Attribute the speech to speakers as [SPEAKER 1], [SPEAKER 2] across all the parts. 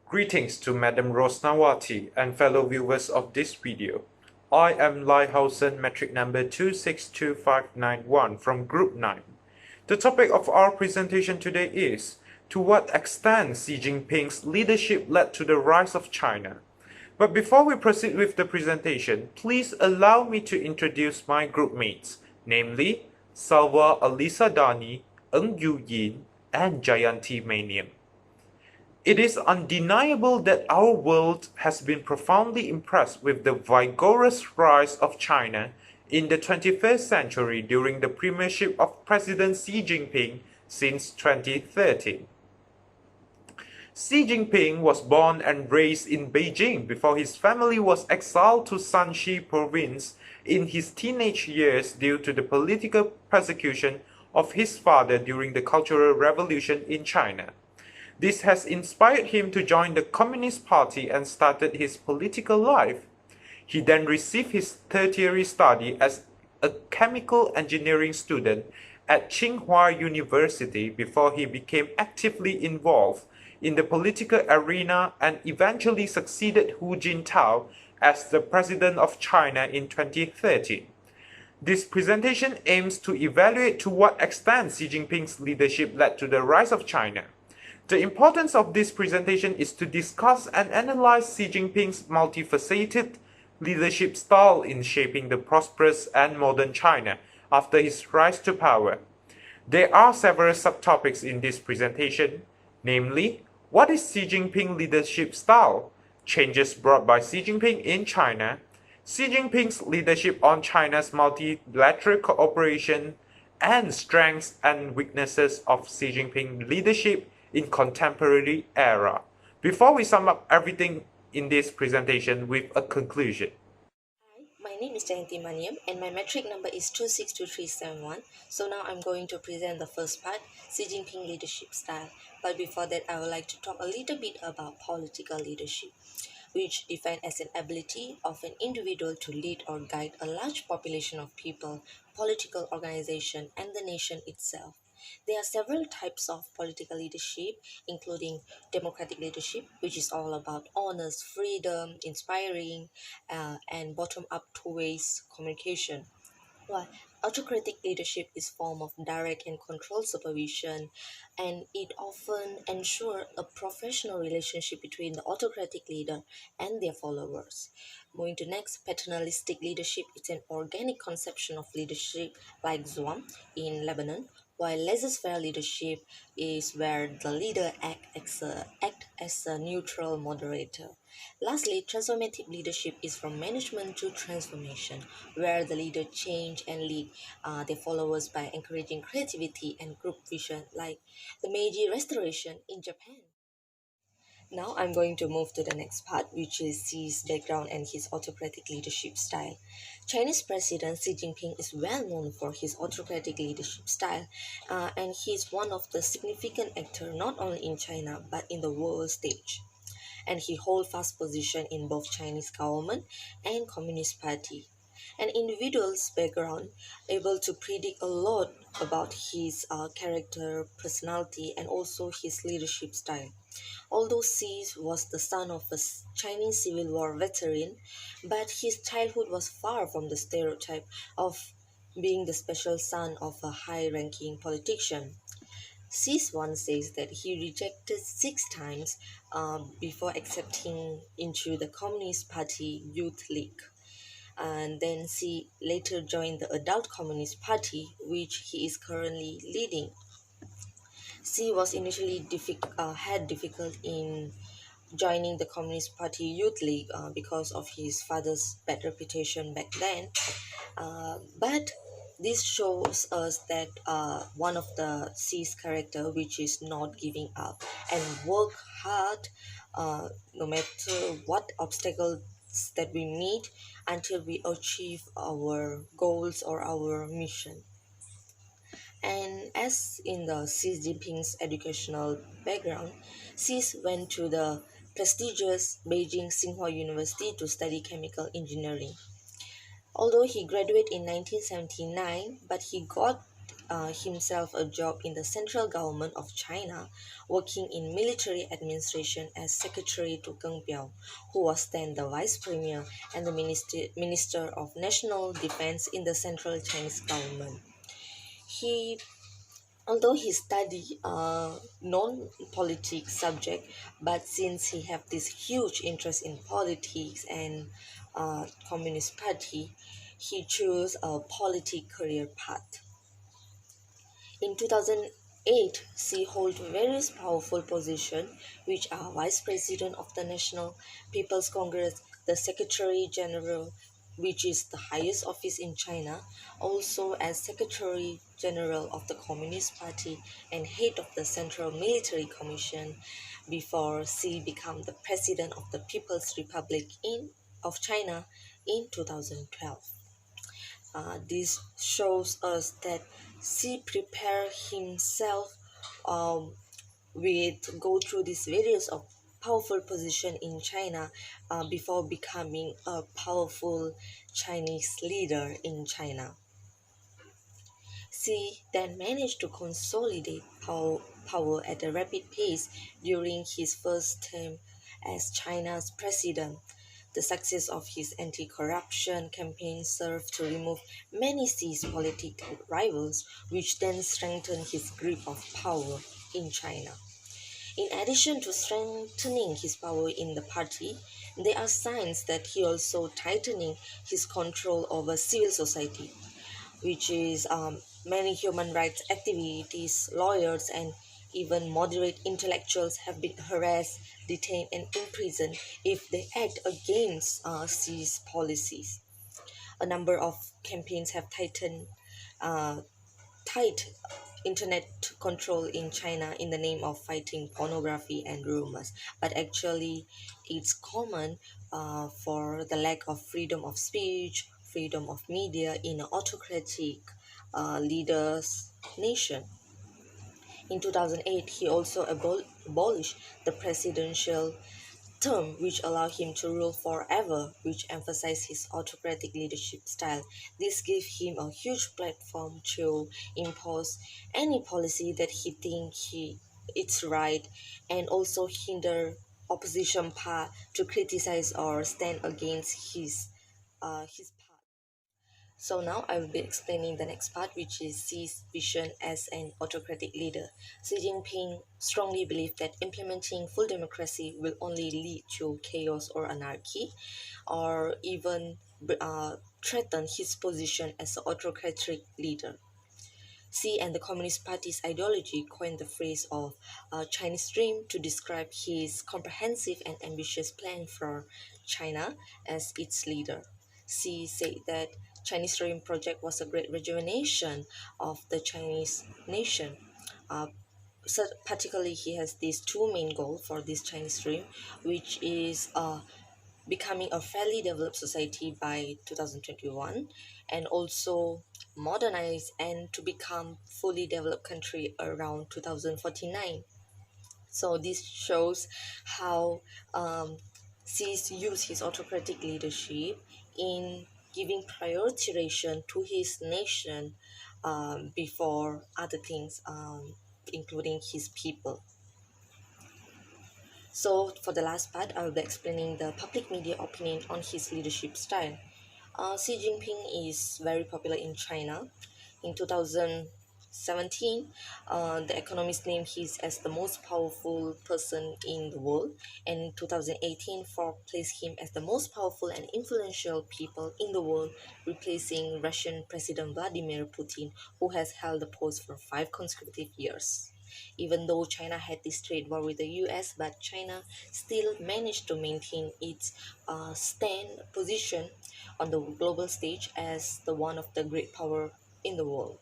[SPEAKER 1] Greetings to Madam Rusnawati and fellow viewers of this video. I am Liehausen Matric number 262591 from Group 9. The topic of our presentation today is, to what extent Xi Jinping's leadership led to the rise of China. But before we proceed with the presentation, please allow me to introduce my group mates, namely SALWA ALISSA DHANI, Yu Yin, and JAYANTHI MANIAM. It is undeniable that our world has been profoundly impressed with the vigorous rise of China in the 21st century during the premiership of President Xi Jinping since 2013. Xi Jinping was born and raised in Beijing before his family was exiled to Shanxi province in his teenage years due to the political persecution of his father during the Cultural Revolution in China. This has inspired him to join the Communist Party and started his political life. He then received his tertiary study as a chemical engineering student at Tsinghua University before he became actively involved in the political arena and eventually succeeded Hu Jintao as the President of China in 2013. This presentation aims to evaluate to what extent Xi Jinping's leadership led to the rise of China. The importance of this presentation is to discuss and analyze Xi Jinping's multifaceted leadership style in shaping the prosperous and modern China after his rise to power. There are several subtopics in this presentation, namely, what is Xi Jinping's leadership style? Changes brought by Xi Jinping in China, Xi Jinping's leadership on China's multilateral cooperation, and strengths and weaknesses of Xi Jinping's leadership in contemporary era, before we sum up everything in this presentation with a conclusion.
[SPEAKER 2] Hi, my name is JAYANTHI MANIAM and my metric number is 262371. So now I'm going to present the first part, Xi Jinping leadership style. But before that, I would like to talk a little bit about political leadership, which defined as an ability of an individual to lead or guide a large population of people, political organization, and the nation itself. There are several types of political leadership, including democratic leadership, which is all about honest, freedom, inspiring, and bottom-up two-ways communication. While autocratic leadership is form of direct and controlled supervision, and it often ensures a professional relationship between the autocratic leader and their followers. Moving to next, paternalistic leadership is an organic conception of leadership like Zhuang in Lebanon, while laissez-faire leadership is where the leader act as a neutral moderator. Lastly, transformative leadership is from management to transformation, where the leader change and lead their followers by encouraging creativity and group vision, like the Meiji Restoration in Japan. Now I'm going to move to the next part, which is Xi's background and his autocratic leadership style. Chinese President Xi Jinping is well known for his autocratic leadership style, and he is one of the significant actors not only in China but in the world stage. And he holds fast position in both Chinese government and Communist Party. An individual's background able to predict a lot about his character, personality, and also his leadership style. Although Xi was the son of a Chinese Civil War veteran, but his childhood was far from the stereotype of being the special son of a high-ranking politician. Cis once says that he rejected 6 times before accepting into the Communist Party Youth League. And then he later joined the Adult Communist Party, which he is currently leading. Xi was initially had difficult in joining the Communist Party Youth League because of his father's bad reputation back then. But this shows us that one of the Xi's character, which is not giving up and work hard no matter what obstacles that we meet until we achieve our goals or our mission. And as in the Xi Jinping's educational background, Xi went to the prestigious Beijing Tsinghua University to study chemical engineering. Although he graduated in 1979, but he got himself a job in the central government of China, working in military administration as secretary to Geng Biao, who was then the vice premier and the minister of national defense in the central Chinese government. He Although he studied non-politics subject, but since he have this huge interest in politics and communist party, he chose a politic career path. In 2008, Xi held various powerful positions, which are Vice President of the National People's Congress, the Secretary General, which is the highest office in China, also as Secretary General of the Communist Party and head of the Central Military Commission before Xi became the President of the People's Republic of China in 2012. This shows us that Xi prepared himself with go through these various of powerful position in China before becoming a powerful Chinese leader in China. Xi then managed to consolidate power at a rapid pace during his first term as China's president. The success of his anti-corruption campaign served to remove many Xi's political rivals, which then strengthened his grip of power in China. In addition to strengthening his power in the party, there are signs that he also tightening his control over civil society, which is many human rights activities, lawyers, and even moderate intellectuals have been harassed, detained, and imprisoned if they act against these policies. A number of campaigns have uh, tight internet control in China in the name of fighting pornography and rumors, but actually, it's common for the lack of freedom of speech, freedom of media in an autocratic leaders nation. In 2008, he also abolished the presidential term, which allowed him to rule forever, which emphasized his autocratic leadership style. This gave him a huge platform to impose any policy that he thinks it's right, and also hinder opposition power to criticize or stand against his path. So now I will be explaining the next part, which is Xi's vision as an autocratic leader. Xi Jinping strongly believed that implementing full democracy will only lead to chaos or anarchy, or even threaten his position as an autocratic leader. Xi and the Communist Party's ideology coined the phrase of Chinese Dream to describe his comprehensive and ambitious plan for China as its leader. Xi said that Chinese Dream project was a great rejuvenation of the Chinese nation. Uh, so particularly, he has these two main goals for this Chinese Dream, which is becoming a fairly developed society by 2021, and also modernize and to become fully developed country around 2049. So this shows how Xi's use his autocratic leadership in giving prioritization to his nation before other things, including his people. So for the last part, I will be explaining the public media opinion on his leadership style. Xi Jinping is very popular in China. In 2017, the Economist named him as the most powerful person in the world. And in 2018, Forbes placed him as the most powerful and influential people in the world, replacing Russian President Vladimir Putin, who has held the post for 5 consecutive years. Even though China had this trade war with the US, but China still managed to maintain its stand position on the global stage as the one of the great power in the world.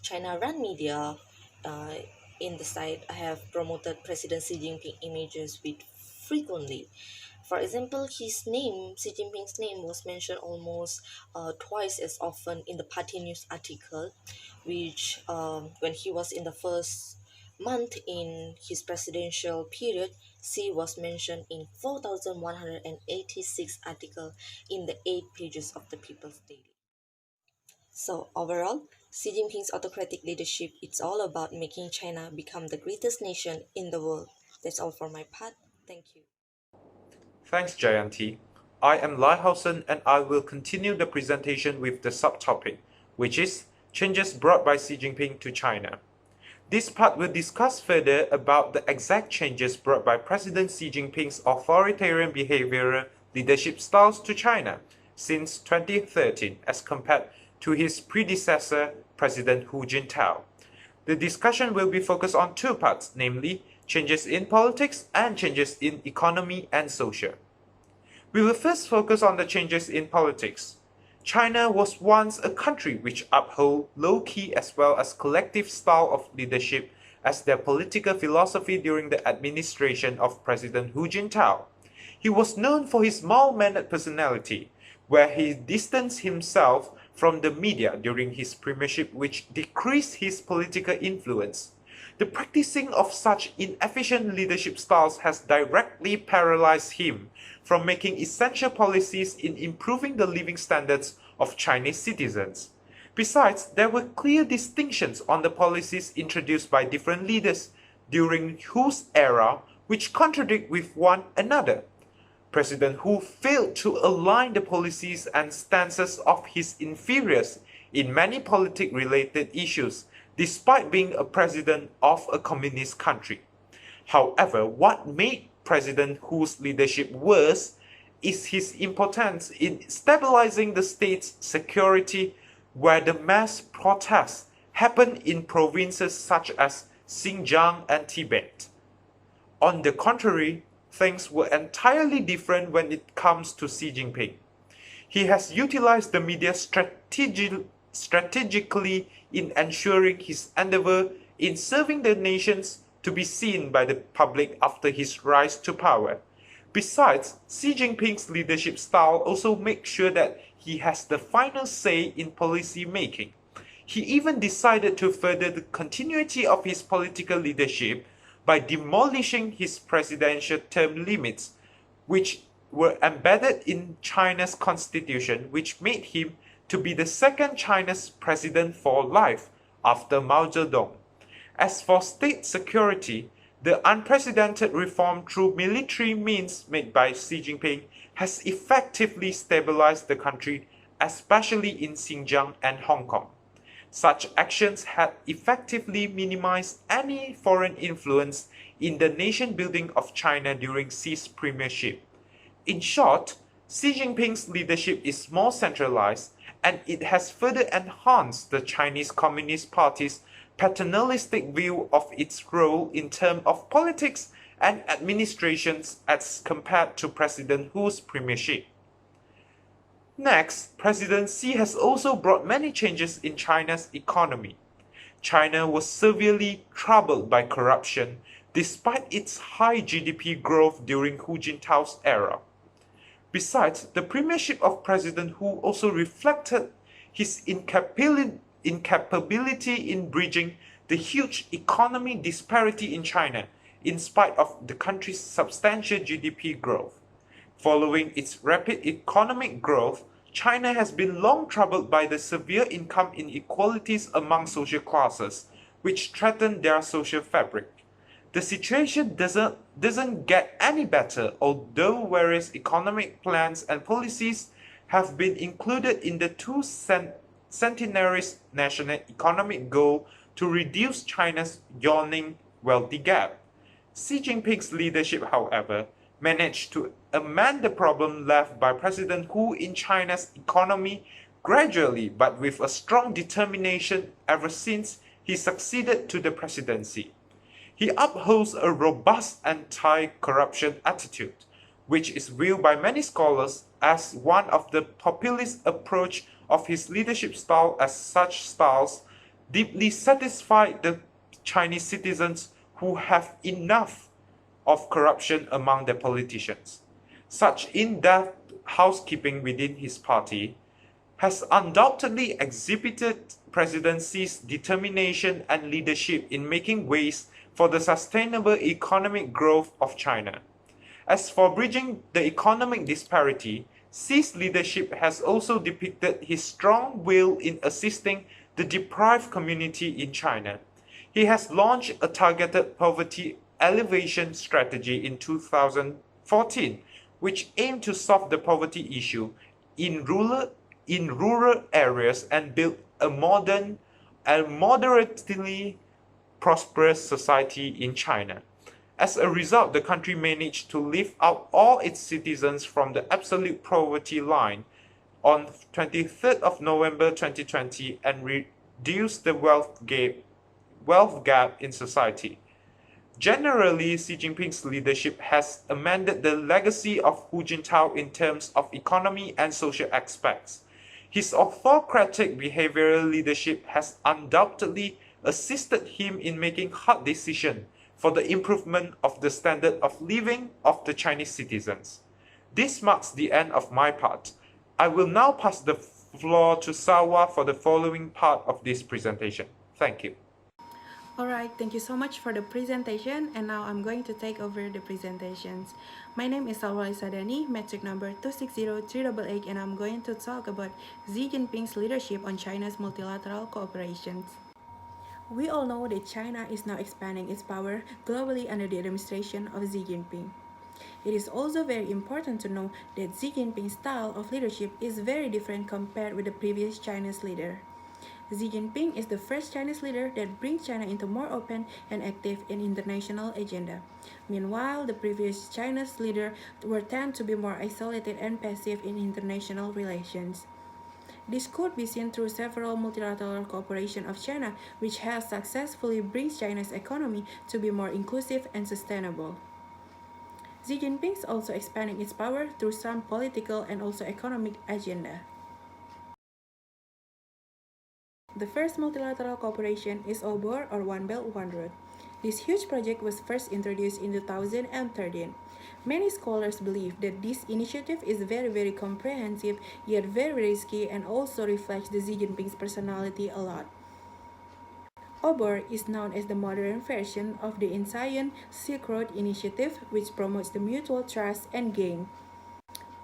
[SPEAKER 2] China run media uh, in the site have promoted President Xi Jinping images with frequently. For example, Xi Jinping's name was mentioned almost twice as often in the party news article, which when he was in the first month in his presidential period, Xi was mentioned in 4,186 articles in the 8 pages of the People's Daily. So overall, Xi Jinping's autocratic leadership, it's all about making China become the greatest nation in the world. That's all for my part. Thank you.
[SPEAKER 1] Thanks, Jayanthi. I am Lyhausen and I will continue the presentation with the subtopic, which is changes brought by Xi Jinping to China. This part will discuss further about the exact changes brought by President Xi Jinping's authoritarian behavioral leadership styles to China since 2013 as compared to his predecessor, President Hu Jintao. The discussion will be focused on two parts, namely changes in politics and changes in economy and social. We will first focus on the changes in politics. China was once a country which upheld low-key as well as collective style of leadership as their political philosophy during the administration of President Hu Jintao. He was known for his mild-mannered personality, where he distanced himself from the media during his premiership, which decreased his political influence. The practicing of such inefficient leadership styles has directly paralyzed him from making essential policies in improving the living standards of Chinese citizens. Besides, there were clear distinctions on the policies introduced by different leaders during Hu's era which contradict with one another. President Hu failed to align the policies and stances of his inferiors in many politic-related issues, despite being a president of a communist country. However, what made President Hu's leadership worse is his impotence in stabilizing the state's security, where the mass protests happened in provinces such as Xinjiang and Tibet. On the contrary, things were entirely different when it comes to Xi Jinping. He has utilized the media strategically in ensuring his endeavor in serving the nations to be seen by the public after his rise to power. Besides, Xi Jinping's leadership style also makes sure that he has the final say in policy making. He even decided to further the continuity of his political leadership by demolishing his presidential term limits, which were embedded in China's constitution, which made him to be the second China's president for life after Mao Zedong. As for state security, the unprecedented reform through military means made by Xi Jinping has effectively stabilized the country, especially in Xinjiang and Hong Kong. Such actions had effectively minimized any foreign influence in the nation-building of China during Xi's premiership. In short, Xi Jinping's leadership is more centralized, and it has further enhanced the Chinese Communist Party's paternalistic view of its role in terms of politics and administrations as compared to President Hu's premiership. Next, President Xi has also brought many changes in China's economy. China was severely troubled by corruption despite its high GDP growth during Hu Jintao's era. Besides, the premiership of President Hu also reflected his incapability in bridging the huge economic disparity in China in spite of the country's substantial GDP growth. Following its rapid economic growth, China has been long troubled by the severe income inequalities among social classes, which threaten their social fabric. The situation doesn't get any better, although various economic plans and policies have been included in the two centenary's national economic goal to reduce China's yawning wealthy gap. Xi Jinping's leadership, however, managed to amend the problem left by President Hu in China's economy gradually but with a strong determination ever since he succeeded to the presidency. He upholds a robust anti-corruption attitude, which is viewed by many scholars as one of the populist approach of his leadership style, as such styles deeply satisfy the Chinese citizens who have enough of corruption among their politicians. Such in-depth housekeeping within his party has undoubtedly exhibited President Xi's determination and leadership in making ways for the sustainable economic growth of China. As for bridging the economic disparity, Xi's leadership has also depicted his strong will in assisting the deprived community in China. He has launched a targeted poverty alleviation strategy in 2014, which aimed to solve the poverty issue in rural areas and build a modern and moderately prosperous society in China. As a result, the country managed to lift out all its citizens from the absolute poverty line on 23rd of November 2020 and reduce the wealth gap in society. Generally, Xi Jinping's leadership has amended the legacy of Hu Jintao in terms of economy and social aspects. His autocratic behavioral leadership has undoubtedly assisted him in making hard decisions for the improvement of the standard of living of the Chinese citizens. This marks the end of my part. I will now pass the floor to SALWA for the following part of this presentation. Thank you.
[SPEAKER 3] Alright, thank you so much for the presentation, and now I'm going to take over the presentations. My name is SALWA DHANI, metric number 2603888, and I'm going to talk about Xi Jinping's leadership on China's multilateral cooperations. We all know that China is now expanding its power globally under the administration of Xi Jinping. It is also very important to know that Xi Jinping's style of leadership is very different compared with the previous Chinese leader. Xi Jinping is the first Chinese leader that brings China into more open and active in international agenda. Meanwhile, the previous Chinese leader were tend to be more isolated and passive in international relations. This could be seen through several multilateral cooperation of China, which has successfully brings China's economy to be more inclusive and sustainable. Xi Jinping is also expanding its power through some political and also economic agenda. The first multilateral cooperation is OBOR, or One Belt One Road. This huge project was first introduced in 2013. Many scholars believe that this initiative is very comprehensive, yet very risky, and also reflects the Xi Jinping's personality a lot. OBOR is known as the modern version of the ASEAN Silk Road Initiative, which promotes the mutual trust and gain.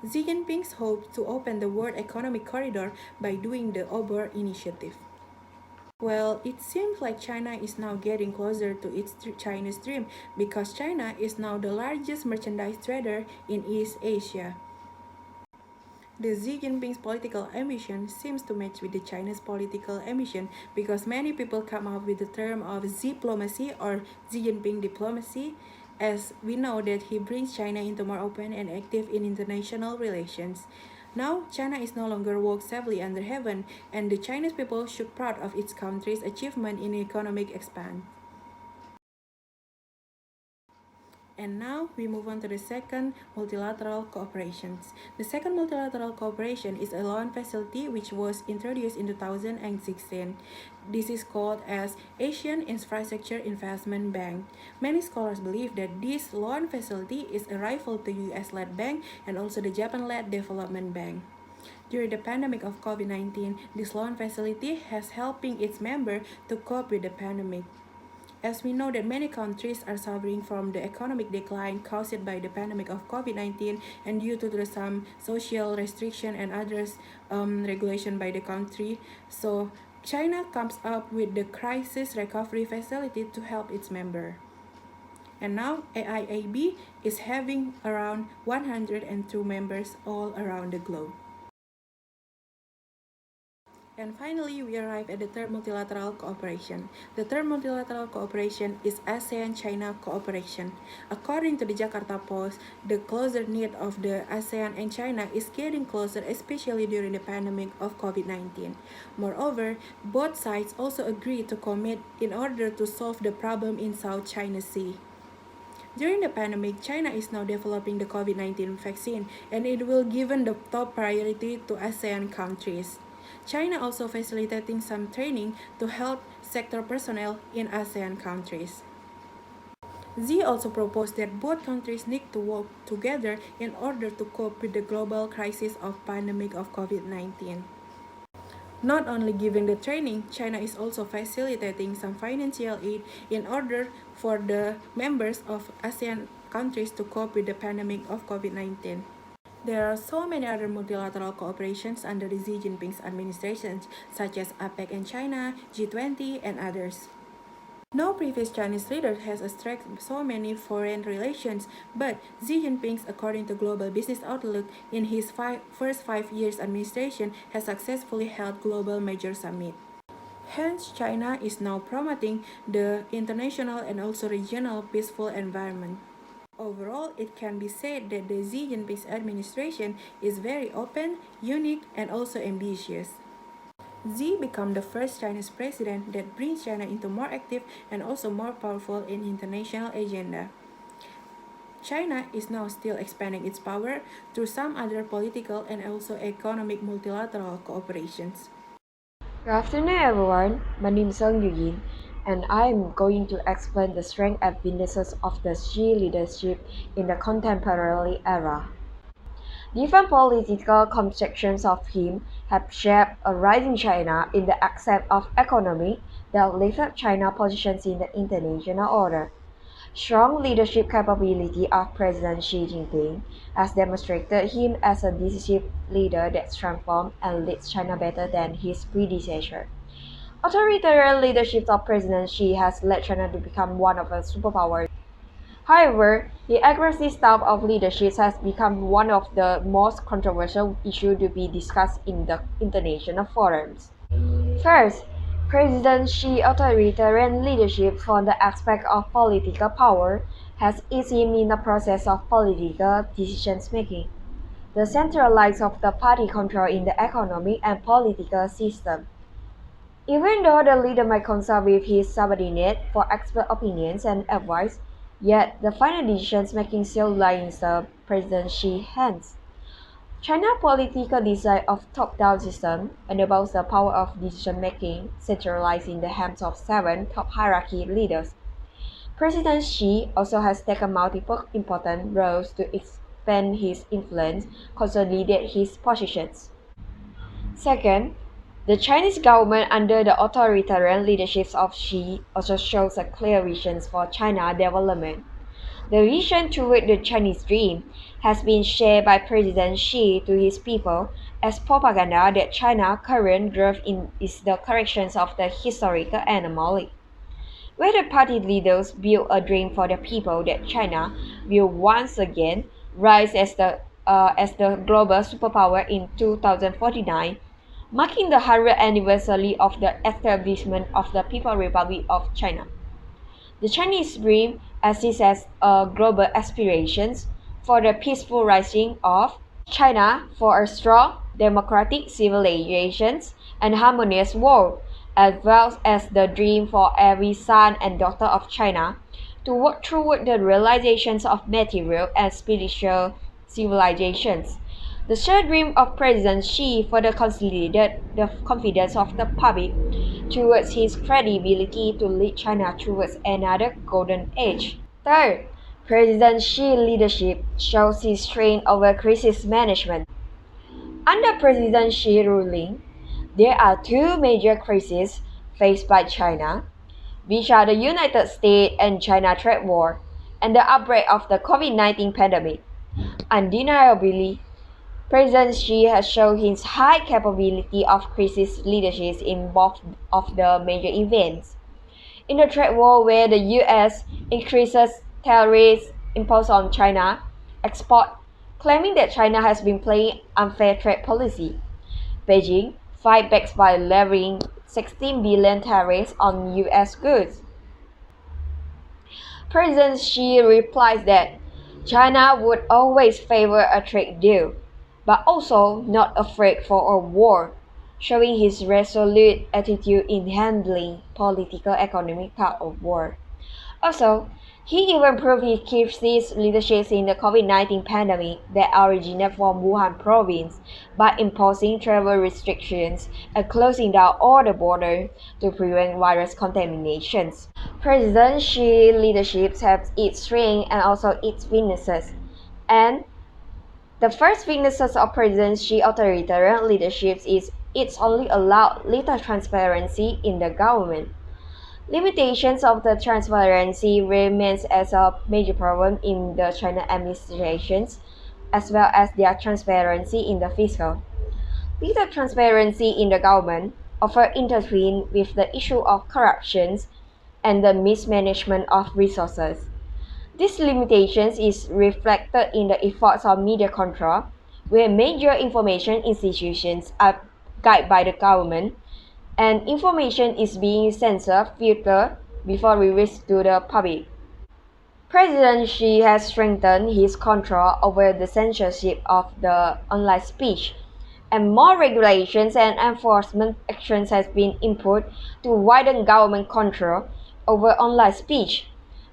[SPEAKER 3] Xi Jinping's hopes to open the World Economic Corridor by doing the OBOR initiative. Well, it seems like China is now getting closer to its Chinese dream because China is now the largest merchandise trader in East Asia. The Xi Jinping's political ambition seems to match with the China's political ambition because many people come up with the term of Xi-plomacy or Xi Jinping diplomacy, as we know that he brings China into more open and active in international relations. Now, China is no longer walks safely under heaven, and the Chinese people should be proud of its country's achievement in economic expansion. And now we move on to the second multilateral cooperations. The second multilateral cooperation is a loan facility which was introduced in 2016. This is called as Asian Infrastructure Investment Bank. Many scholars believe that this loan facility is a rival to US-led bank and also the Japan-led development bank. During the pandemic of COVID-19, this loan facility has helping its members to cope with the pandemic. As we know that many countries are suffering from the economic decline caused by the pandemic of COVID-19 and due to some social restriction and others regulation by the country. So China comes up with the crisis recovery facility to help its member. And now AIIB is having around 102 members all around the globe. And finally, we arrive at the third multilateral cooperation. The third multilateral cooperation is ASEAN-China cooperation. According to the Jakarta Post, the closer need of the ASEAN and China is getting closer, especially during the pandemic of COVID-19. Moreover, both sides also agree to commit in order to solve the problem in South China Sea. During the pandemic, China is now developing the COVID-19 vaccine, and it will given the top priority to ASEAN countries. China also facilitating some training to health sector personnel in ASEAN countries. Xi also proposed that both countries need to work together in order to cope with the global crisis of pandemic of COVID-19. Not only giving the training, China is also facilitating some financial aid in order for the members of ASEAN countries to cope with the pandemic of COVID-19. There are so many other multilateral cooperations under the Xi Jinping's administration, such as APEC and China, G20, and others. No previous Chinese leader has struck so many foreign relations, but Xi Jinping, according to Global Business Outlook, in his first 5 years administration, has successfully held global major summits. Hence, China is now promoting the international and also regional peaceful environment. Overall, it can be said that the Xi Jinping's administration is very open, unique, and also ambitious. Xi became the first Chinese president that brings China into more active and also more powerful in international agenda. China is now still expanding its power through some other political and also economic multilateral cooperations.
[SPEAKER 4] Good afternoon, everyone. My name is Yin, and I am going to explain the strength and weaknesses of the Xi leadership in the contemporary era. Different political conceptions of him have shaped a rising China in the aspect of economy that lifted China's positions in the international order. Strong leadership capability of President Xi Jinping has demonstrated him as a decisive leader that transforms and leads China better than his predecessor. Authoritarian leadership of President Xi has led China to become one of the superpowers. However, the aggressive style of leadership has become one of the most controversial issues to be discussed in the international forums. First, President Xi's authoritarian leadership from the aspect of political power has eased him in the process of political decision-making. The centralization of the party control in the economic and political system. Even though the leader might consult with his subordinate for expert opinions and advice, yet the final decision-making still lies in the President Xi's hands. China's political design of top-down system enables the power of decision-making centralized in the hands of 7 top hierarchy leaders. President Xi also has taken multiple important roles to expand his influence, consolidate his positions. Second, the Chinese government under the authoritarian leadership of Xi also shows a clear vision for China's development. The vision toward the Chinese dream has been shared by President Xi to his people as propaganda that China's current growth is the correction of the historical anomaly. Where the party leaders build a dream for the people that China will once again rise as the global superpower in 2049, marking the 100th anniversary of the establishment of the People's Republic of China. The Chinese dream exists as a global aspiration for the peaceful rising of China for a strong, democratic civilization and harmonious world, as well as the dream for every son and daughter of China to work toward the realizations of material and spiritual civilizations. The shared dream of President Xi further consolidated the confidence of the public towards his credibility to lead China towards another golden age. Third, President Xi's leadership shows his strength over crisis management. Under President Xi's ruling, there are two major crises faced by China, which are the United States and China trade war and the outbreak of the COVID-19 pandemic. Undeniably, President Xi has shown his high capability of crisis leadership in both of the major events. In the trade war where the US increases tariffs imposed on China export, claiming that China has been playing unfair trade policy. Beijing fight back by levying 16 billion tariffs on US goods. President Xi replies that China would always favor a trade deal, but also not afraid for a war, showing his resolute attitude in handling political economic part of war. Also, he even proved he keeps his leadership in the COVID-19 pandemic that originated from Wuhan province by imposing travel restrictions and closing down all the borders to prevent virus contaminations. President Xi's leadership has its strengths and also its weaknesses, and the first weaknesses of President Xi's authoritarian leadership is it's only allowed little transparency in the government. Limitations of the transparency remains as a major problem in the China administrations, as well as their transparency in the fiscal. Little transparency in the government often intertwined with the issue of corruption and the mismanagement of resources. This limitation is reflected in the efforts of media control, where major information institutions are guided by the government, and information is being censored, filtered before released to the public. President Xi has strengthened his control over the censorship of the online speech, and more regulations and enforcement actions have been input to widen government control over online speech,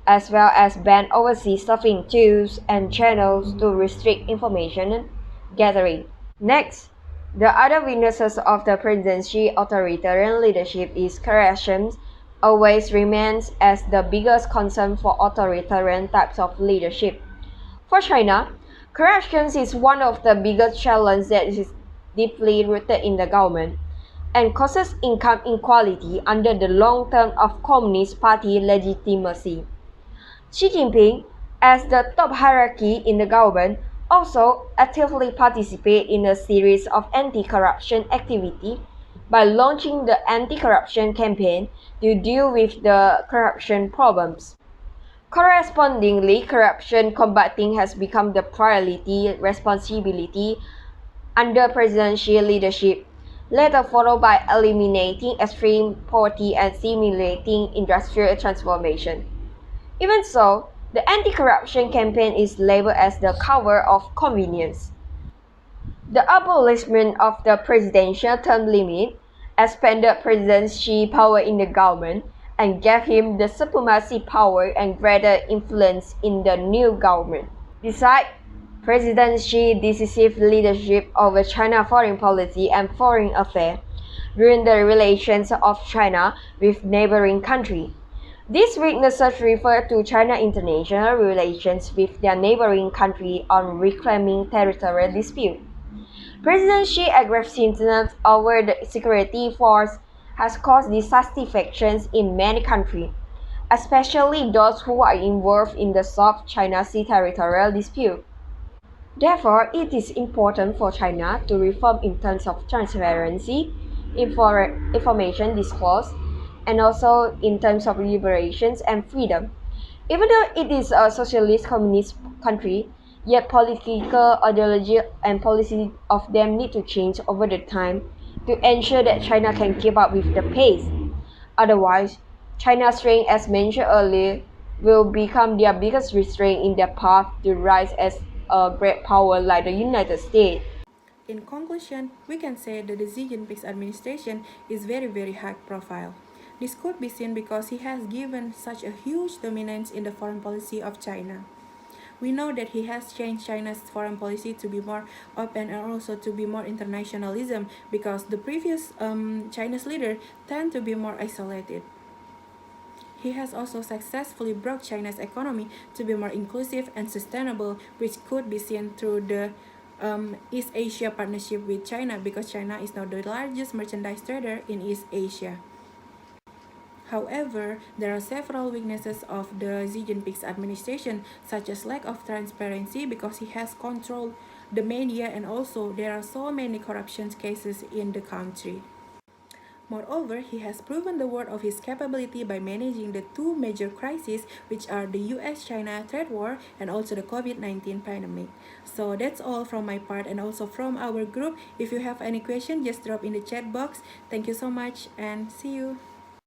[SPEAKER 4] as well as ban overseas surfing tools and channels to restrict information gathering. Next, the other weaknesses of the presidency authoritarian leadership is corruption always remains as the biggest concern for authoritarian types of leadership. For China, corruption is one of the biggest challenges that is deeply rooted in the government and causes income inequality under the long term of Communist Party legitimacy. Xi Jinping, as the top hierarchy in the government, also actively participates in a series of anti-corruption activity by launching the anti-corruption campaign to deal with the corruption problems. Correspondingly, corruption combating has become the priority responsibility under President Xi's leadership, later followed by eliminating extreme poverty and stimulating industrial transformation. Even so, the anti-corruption campaign is labeled as the cover of convenience. The abolishment of the presidential term limit expanded President Xi's power in the government and gave him the supremacy power and greater influence in the new government. Besides, President Xi's decisive leadership over China's foreign policy and foreign affairs ruined the relations of China with neighboring countries. These weaknesses refer to China's international relations with their neighboring countries on reclaiming territorial disputes. President Xi's aggressiveness over the security force has caused dissatisfaction in many countries, especially those who are involved in the South China Sea territorial dispute. Therefore, it is important for China to reform in terms of transparency, information disclosure, and also in terms of liberations and freedom. Even though it is a socialist communist country, yet political ideology and policy of them need to change over the time to ensure that China can keep up with the pace. Otherwise, China's strength, as mentioned earlier, will become their biggest restraint in their path to rise as a great power like the United States.
[SPEAKER 3] In conclusion, we can say that the Xi Jinping's administration is very high profile. This could be seen because he has given such a huge dominance in the foreign policy of China. We know that he has changed China's foreign policy to be more open and also to be more internationalism because the previous Chinese leader tend to be more isolated. He has also successfully brought China's economy to be more inclusive and sustainable, which could be seen through the East Asia partnership with China because China is now the largest merchandise trader in East Asia. However, there are several weaknesses of the Xi Jinping's administration, such as lack of transparency because he has controlled the media and also there are so many corruption cases in the country. Moreover, he has proven the worth of his capability by managing the two major crises, which are the US-China trade war and also the COVID-19 pandemic. So that's all from my part and also from our group. If you have any question, just drop in the chat box. Thank you so much and see you.